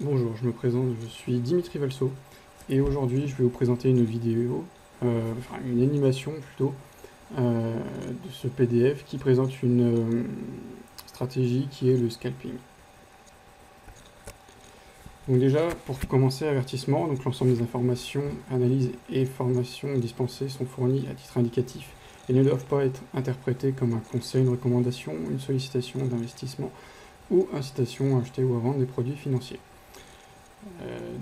Bonjour, je me présente, je suis Dimitri Valso et aujourd'hui je vais vous présenter une vidéo, enfin une animation plutôt, de ce PDF qui présente une stratégie qui est le scalping. Donc déjà, pour commencer, avertissement, donc l'ensemble des informations, analyses et formations dispensées sont fournies à titre indicatif et ne doivent pas être interprétées comme un conseil, une recommandation, une sollicitation d'investissement ou incitation à acheter ou à vendre des produits financiers.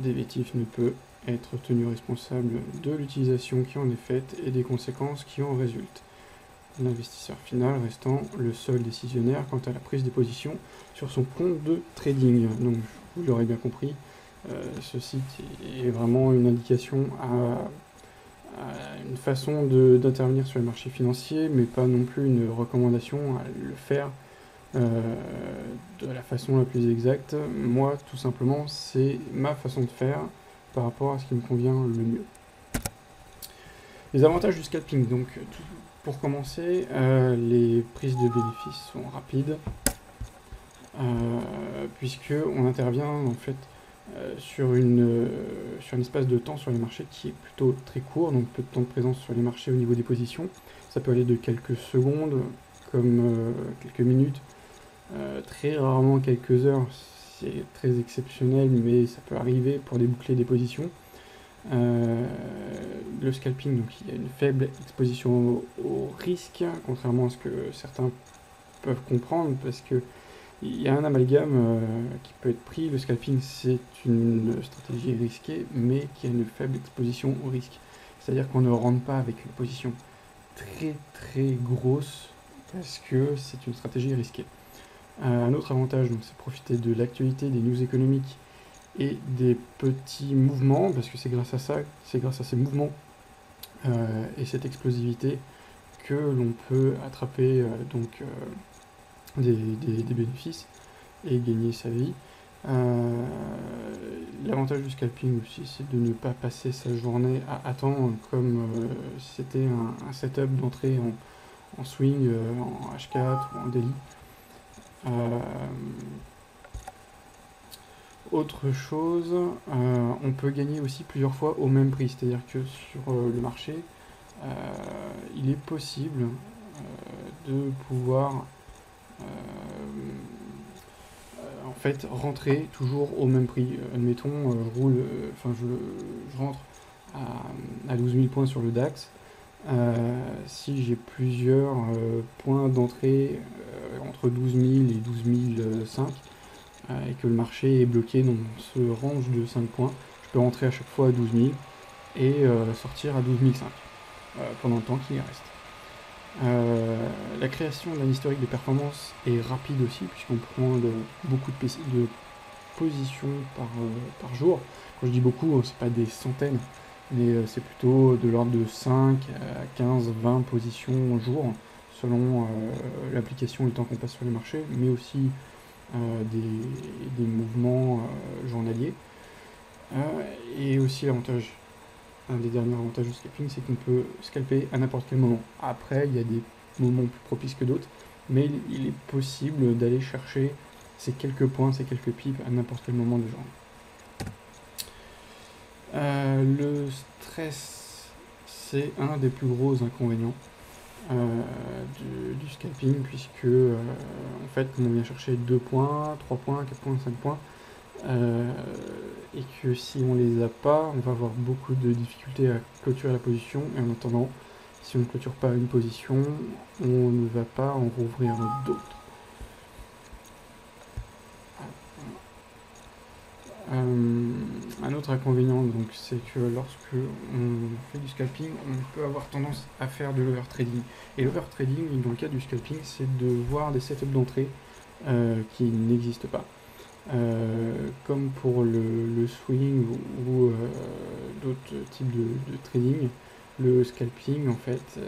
DVTIF ne peut être tenu responsable de l'utilisation qui en est faite et des conséquences qui en résultent. L'investisseur final restant le seul décisionnaire quant à la prise des positions sur son compte de trading. Donc, vous l'aurez bien compris, ce site est vraiment une indication à une façon d'intervenir sur les marchés financiers, mais pas non plus une recommandation à le faire de la façon la plus exacte. Moi, tout simplement, c'est ma façon de faire par rapport à ce qui me convient le mieux. Les avantages du scalping. Donc, pour commencer, les prises de bénéfices sont rapides, puisque on intervient en fait sur un espace de temps sur les marchés qui est plutôt très court, donc peu de temps de présence sur les marchés au niveau des positions. Ça peut aller de quelques secondes, comme quelques minutes, très rarement quelques heures, c'est très exceptionnel, mais ça peut arriver pour déboucler des positions. Le scalping, donc il y a une faible exposition au risque, contrairement à ce que certains peuvent comprendre, parce que il y a un amalgame qui peut être pris. Le scalping, c'est une stratégie risquée, mais qui a une faible exposition au risque. C'est-à-dire qu'on ne rentre pas avec une position très très grosse, parce que c'est une stratégie risquée. Un autre avantage, donc, c'est profiter de l'actualité, des news économiques et des petits mouvements, parce que c'est grâce à ça, c'est grâce à ces mouvements et cette explosivité que l'on peut attraper des bénéfices et gagner sa vie. L'avantage du scalping aussi, c'est de ne pas passer sa journée à attendre comme si c'était un setup d'entrée en swing, en H4 ou en daily. Autre chose, on peut gagner aussi plusieurs fois au même prix, c'est-à-dire que sur le marché, il est possible de pouvoir en fait rentrer toujours au même prix. Admettons, je rentre à 12 000 points sur le DAX. Si j'ai plusieurs points d'entrée entre 12 000 et 12 005, et que le marché est bloqué dans ce range de 5 points, je peux rentrer à chaque fois à 12 000 et sortir à 12 005 pendant le temps qu'il y reste. La création d'un historique de performance est rapide aussi, puisqu'on prend beaucoup de positions par jour. Quand je dis beaucoup, c'est pas des centaines, mais c'est plutôt de l'ordre de 5 à 15, 20 positions au jour, selon l'application et le temps qu'on passe sur les marchés, mais aussi des mouvements journaliers. Et aussi l'avantage, un des derniers avantages du scalping, c'est qu'on peut scalper à n'importe quel moment. Après, il y a des moments plus propices que d'autres, mais il est possible d'aller chercher ces quelques points, ces quelques pips à n'importe quel moment de journée. Le stress, c'est un des plus gros inconvénients du scalping, puisque en fait, on vient chercher 2 points, 3 points, 4 points, 5 points, et que si on les a pas, on va avoir beaucoup de difficultés à clôturer la position, et en attendant, si on ne clôture pas une position, on ne va pas en rouvrir d'autres. Un autre inconvénient, donc, c'est que lorsque on fait du scalping, on peut avoir tendance à faire de l'overtrading. Et l'overtrading, dans le cas du scalping, c'est de voir des setups d'entrée qui n'existent pas. Comme pour le swing ou d'autres types de trading, le scalping, en fait,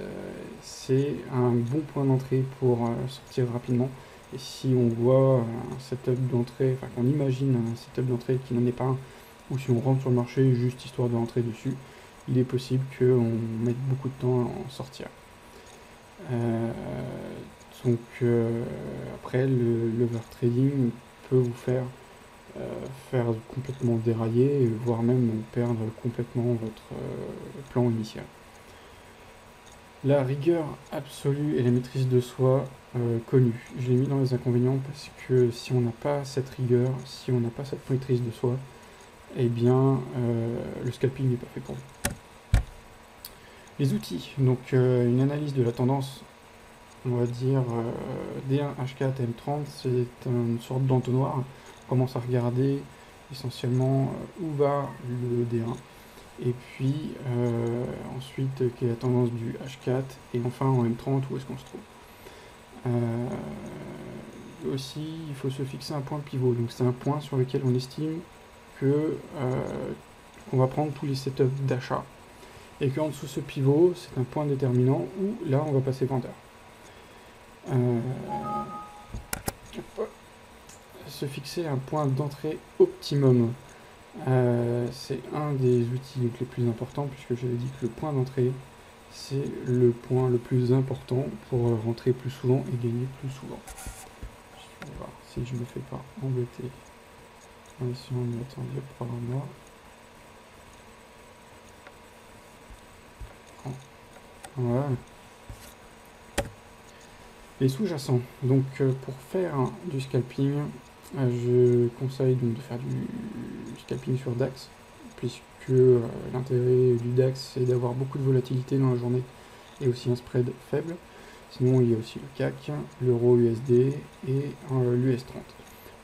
c'est un bon point d'entrée pour sortir rapidement. Et si on voit un setup d'entrée, enfin qu'on imagine un setup d'entrée qui n'en est pas un, ou si on rentre sur le marché juste histoire de rentrer dessus, il est possible qu'on mette beaucoup de temps à en sortir. Euh, donc après, l'overtrading peut vous faire faire complètement dérailler, voire même perdre complètement votre plan initial. La rigueur absolue et la maîtrise de soi connue. Je l'ai mis dans les inconvénients parce que si on n'a pas cette rigueur, si on n'a pas cette maîtrise de soi, eh bien le scalping n'est pas fait pour vous. Les outils, donc une analyse de la tendance, on va dire D1, H4, M30, c'est une sorte d'entonnoir. On commence à regarder essentiellement où va le D1, et puis ensuite quelle est la tendance du H4, et enfin en M30 où est-ce qu'on se trouve. Aussi, il faut se fixer un point pivot, donc c'est un point sur lequel on estime que qu'on va prendre tous les setups d'achat, et qu'en dessous de ce pivot, c'est un point déterminant où là on va passer vendeur. Se fixer un point d'entrée optimum, c'est un des outils les plus importants, puisque j'avais dit que le point d'entrée c'est le point le plus important pour rentrer plus souvent et gagner plus souvent. On va voir si je ne me fais pas embêter en essayant de mettre un diaporama. Voilà. Les sous-jacents. Donc pour faire du scalping, je conseille donc de faire du scalping sur DAX, puisque l'intérêt du DAX c'est d'avoir beaucoup de volatilité dans la journée et aussi un spread faible. Sinon il y a aussi le CAC, l'euro USD et l'US 30.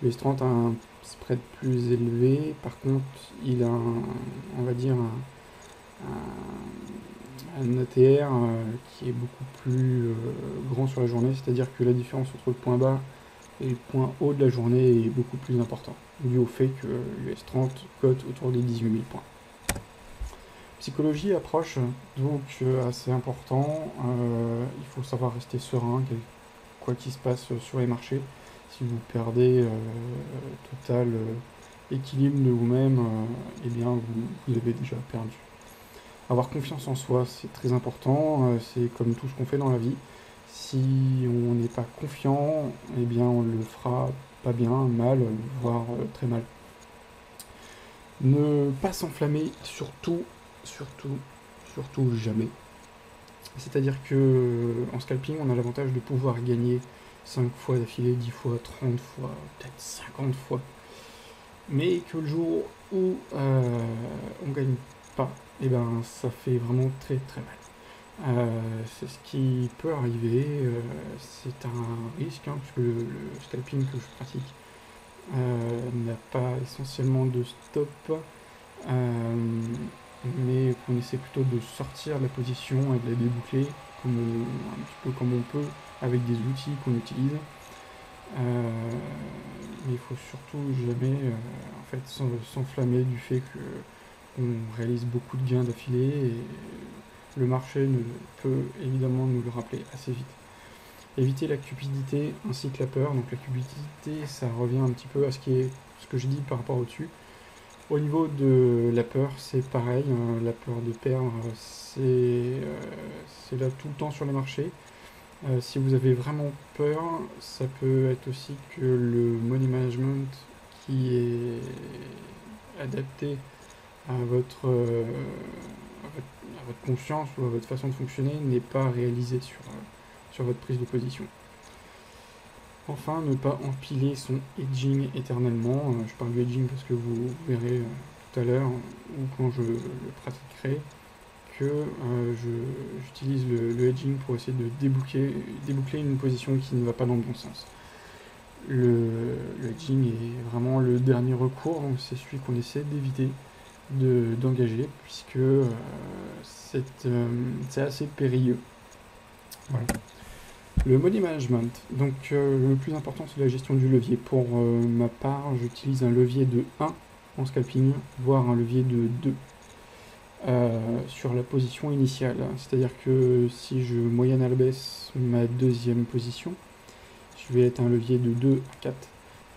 L'US 30 a un spread plus élevé, par contre il a on va dire un ATR qui est beaucoup plus grand sur la journée, c'est-à-dire que la différence entre le point bas et le point haut de la journée est beaucoup plus important, dû au fait que l'US 30 cote autour des 18 000 points. Psychologie, approche, donc assez important, il faut savoir rester serein, quoi qu'il se passe sur les marchés. Si vous perdez total équilibre de vous-même, eh bien vous avez déjà perdu. Avoir confiance en soi, c'est très important, c'est comme tout ce qu'on fait dans la vie. Si on n'est pas confiant, eh bien on le fera pas bien, mal, voire très mal. Ne pas s'enflammer, surtout jamais. C'est-à-dire que en scalping, on a l'avantage de pouvoir gagner 5 fois d'affilée, 10 fois, 30 fois, peut-être 50 fois. Mais que le jour où on gagne pas, et ben ça fait vraiment très très mal. C'est ce qui peut arriver, c'est un risque, hein, puisque le scalping que je pratique n'a pas essentiellement de stop, mais qu'on essaie plutôt de sortir de la position et de la déboucler un petit peu comme on peut avec des outils qu'on utilise. Mais il faut surtout jamais en fait, s'enflammer du fait qu'on réalise beaucoup de gains d'affilée, et le marché peut évidemment nous le rappeler assez vite. Éviter la cupidité ainsi que la peur. Donc la cupidité, ça revient un petit peu à ce que je dis par rapport au-dessus. Au niveau de la peur, c'est pareil, la peur de perdre, c'est là tout le temps sur les marchés. Si vous avez vraiment peur, ça peut être aussi que le money management qui est adapté à votre conscience ou à votre façon de fonctionner n'est pas réalisé sur votre prise de position. Enfin, ne pas empiler son hedging éternellement. Je parle du hedging parce que vous verrez tout à l'heure, ou quand je le pratiquerai, que j'utilise le hedging pour essayer de déboucler une position qui ne va pas dans le bon sens. Le hedging est vraiment le dernier recours, donc c'est celui qu'on essaie d'éviter d'engager, puisque c'est assez périlleux. Voilà. Le money management, donc le plus important c'est la gestion du levier. Pour ma part, j'utilise un levier de 1 en scalping, voire un levier de 2 sur la position initiale. C'est-à-dire que si je moyenne à la baisse ma deuxième position, je vais être un levier de 2 à 4.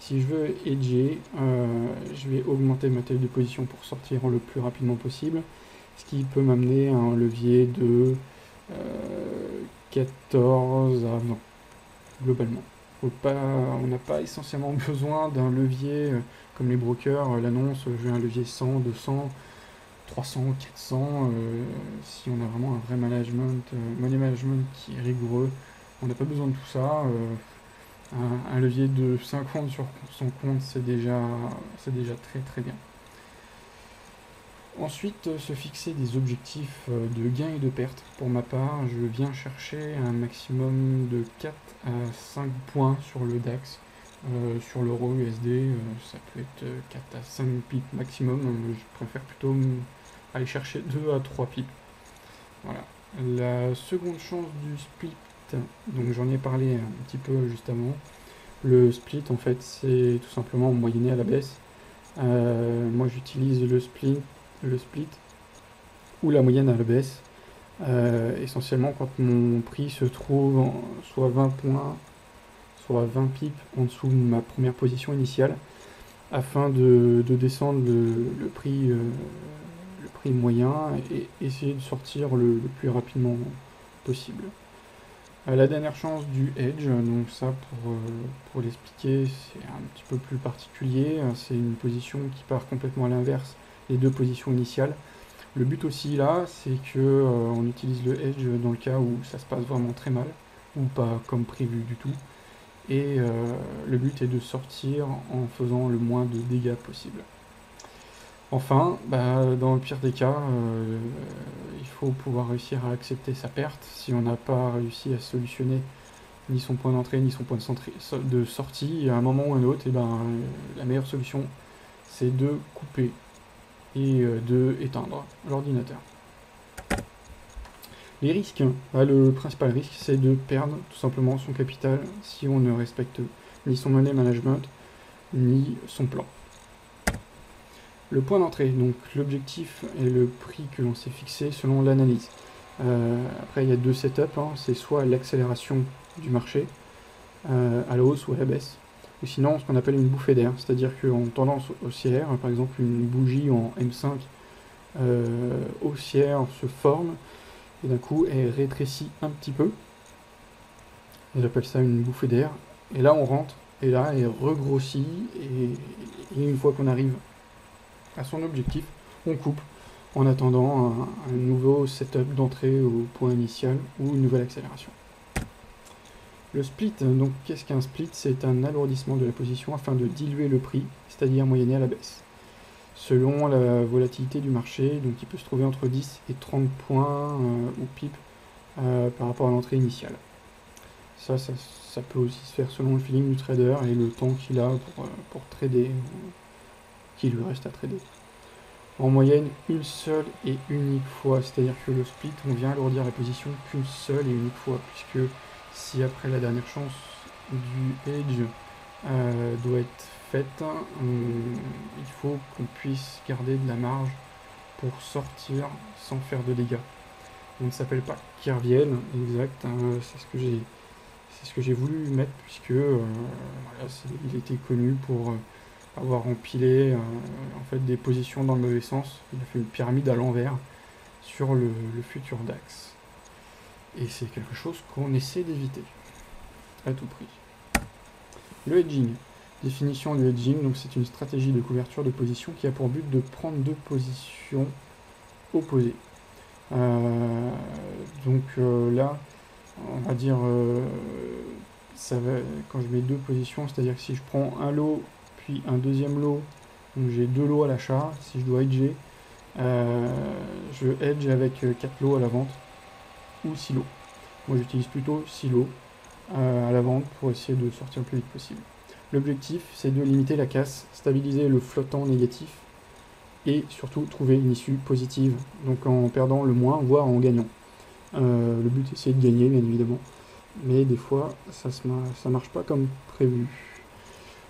Si je veux hedger, je vais augmenter ma taille de position pour sortir le plus rapidement possible, ce qui peut m'amener à un levier de 14 à 20, globalement. On n'a pas essentiellement besoin d'un levier comme les brokers l'annoncent, je veux un levier 100, 200, 300, 400. Si on a vraiment un vrai money management qui est rigoureux, on n'a pas besoin de tout ça. Un levier de 50 sur son compte, c'est déjà très très bien. Ensuite, se fixer des objectifs de gains et de pertes. Pour ma part, je viens chercher un maximum de 4 à 5 points sur le DAX. Sur l'euro USD, ça peut être 4 à 5 pips maximum. Je préfère plutôt aller chercher 2 à 3 pips. Voilà. La seconde chance du split, donc j'en ai parlé un petit peu juste avant. Le split, en fait, c'est tout simplement moyenner à la baisse. Moi, j'utilise le split ou la moyenne à la baisse, essentiellement quand mon prix se trouve soit 20 points, soit 20 pips en dessous de ma première position initiale, afin de descendre le prix moyen et essayer de sortir le plus rapidement possible. La dernière chance du hedge, donc ça pour l'expliquer, c'est un petit peu plus particulier, c'est une position qui part complètement à l'inverse des deux positions initiales. Le but aussi là, c'est que on utilise le hedge dans le cas où ça se passe vraiment très mal, ou pas comme prévu du tout, et le but est de sortir en faisant le moins de dégâts possible. Enfin, dans le pire des cas, il faut pouvoir réussir à accepter sa perte. Si on n'a pas réussi à solutionner ni son point d'entrée ni son point de sortie, à un moment ou à un autre, la meilleure solution, c'est de couper et de éteindre l'ordinateur. Les risques, le principal risque, c'est de perdre tout simplement son capital si on ne respecte ni son money management, ni son plan. Le point d'entrée, donc l'objectif et le prix que l'on s'est fixé selon l'analyse. Après, il y a deux setups, c'est soit l'accélération du marché à la hausse ou à la baisse, ou sinon ce qu'on appelle une bouffée d'air, c'est-à-dire qu'en tendance haussière, par exemple une bougie en M5 haussière se forme et d'un coup elle rétrécit un petit peu. J'appelle ça une bouffée d'air. Et là on rentre et là elle regrossit et une fois qu'on arrive à son objectif, on coupe en attendant un nouveau setup d'entrée au point initial ou une nouvelle accélération. Le split, donc qu'est-ce qu'un split? C'est un alourdissement de la position afin de diluer le prix, c'est-à-dire moyenner à la baisse. Selon la volatilité du marché, donc il peut se trouver entre 10 et 30 points ou pips par rapport à l'entrée initiale. Ça peut aussi se faire selon le feeling du trader et le temps qu'il a pour trader, qu'il lui reste à trader. En moyenne, une seule et unique fois, c'est-à-dire que le split, on vient alourdir la position qu'une seule et unique fois, puisque si après la dernière chance du hedge doit être faite, il faut qu'on puisse garder de la marge pour sortir sans faire de dégâts. On ne s'appelle pas Kerviel, exact, c'est ce que j'ai voulu mettre, puisque il était connu pour avoir empilé en fait des positions dans le mauvais sens. Il a fait une pyramide à l'envers sur le futur DAX. Et c'est quelque chose qu'on essaie d'éviter à tout prix. Le hedging. Définition du hedging, donc c'est une stratégie de couverture de position qui a pour but de prendre deux positions opposées. Là, on va dire, quand je mets deux positions, c'est-à-dire que si je prends un lot puis un deuxième lot, donc j'ai deux lots à l'achat, si je dois hedger, je hedge avec 4 lots à la vente ou 6 lots. Moi j'utilise plutôt 6 lots à la vente pour essayer de sortir le plus vite possible. L'objectif c'est de limiter la casse, stabiliser le flottant négatif et surtout trouver une issue positive, donc en perdant le moins voire en gagnant. Le but c'est de gagner bien évidemment, mais des fois ça marche pas comme prévu.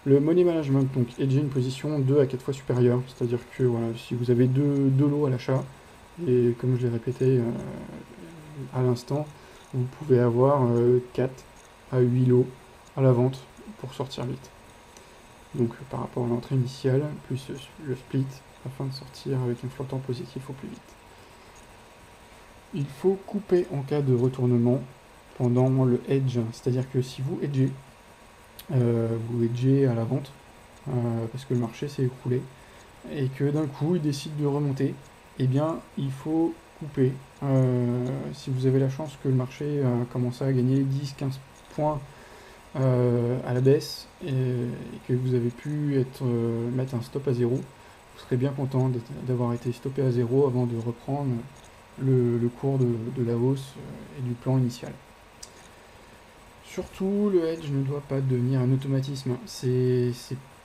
Le money management, donc hedger une position 2 à 4 fois supérieure, c'est-à-dire que voilà, si vous avez deux lots à l'achat, et comme je l'ai répété à l'instant, vous pouvez avoir 4 à 8 lots à la vente pour sortir vite. Donc par rapport à l'entrée initiale, plus le split, afin de sortir avec un flottant positif au plus vite. Il faut couper en cas de retournement pendant le hedge, c'est-à-dire que si vous hedgez vous hedgez à la vente, parce que le marché s'est écroulé, et que d'un coup il décide de remonter, eh bien il faut couper. Si vous avez la chance que le marché commence à gagner 10-15 points à la baisse, et que vous avez pu mettre un stop à zéro, vous serez bien content d'avoir été stoppé à zéro avant de reprendre le cours de la hausse et du plan initial. Surtout, le hedge ne doit pas devenir un automatisme. C'est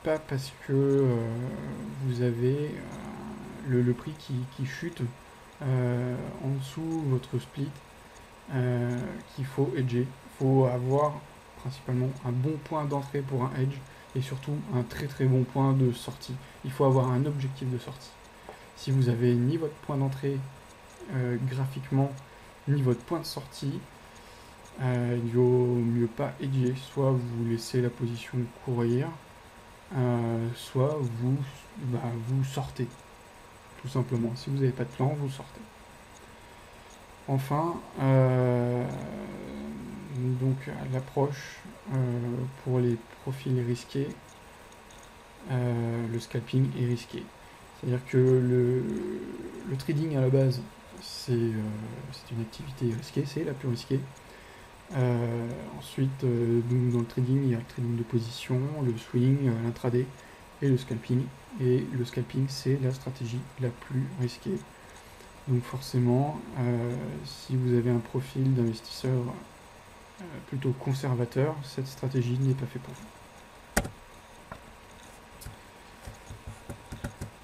pas parce que vous avez le prix qui chute en dessous votre split qu'il faut hedger. Il faut avoir principalement un bon point d'entrée pour un hedge et surtout un très très bon point de sortie. Il faut avoir un objectif de sortie. Si vous avez ni votre point d'entrée graphiquement, ni votre point de sortie, il vaut mieux pas hedger. Soit vous laissez la position courir, soit vous sortez, tout simplement. Si vous n'avez pas de plan, vous sortez. Enfin, donc l'approche pour les profils risqués, le scalping est risqué. C'est-à-dire que le trading à la base, c'est une activité risquée, c'est la plus risquée. Ensuite, dans le trading, il y a le trading de position, le swing, l'intraday et le scalping. Et le scalping, c'est la stratégie la plus risquée. Donc forcément, si vous avez un profil d'investisseur plutôt conservateur, cette stratégie n'est pas faite pour vous.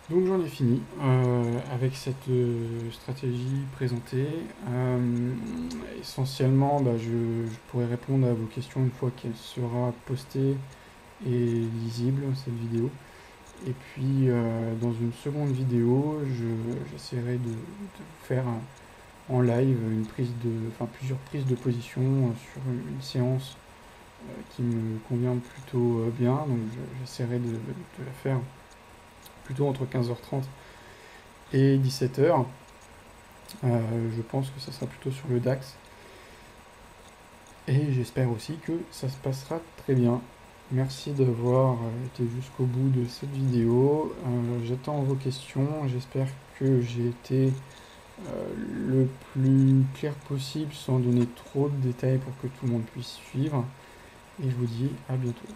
Donc j'en ai fini avec cette stratégie présentée. Essentiellement, je pourrais répondre à vos questions une fois qu'elle sera postée et lisible, cette vidéo. Et puis dans une seconde vidéo, j'essaierai de vous faire en live plusieurs prises de position sur une séance qui me convient plutôt bien. Donc j'essaierai de la faire plutôt entre 15h30 et 17h. Je pense que ça sera plutôt sur le DAX. Et j'espère aussi que ça se passera très bien. Merci d'avoir été jusqu'au bout de cette vidéo. J'attends vos questions. J'espère que j'ai été le plus clair possible sans donner trop de détails pour que tout le monde puisse suivre. Et je vous dis à bientôt.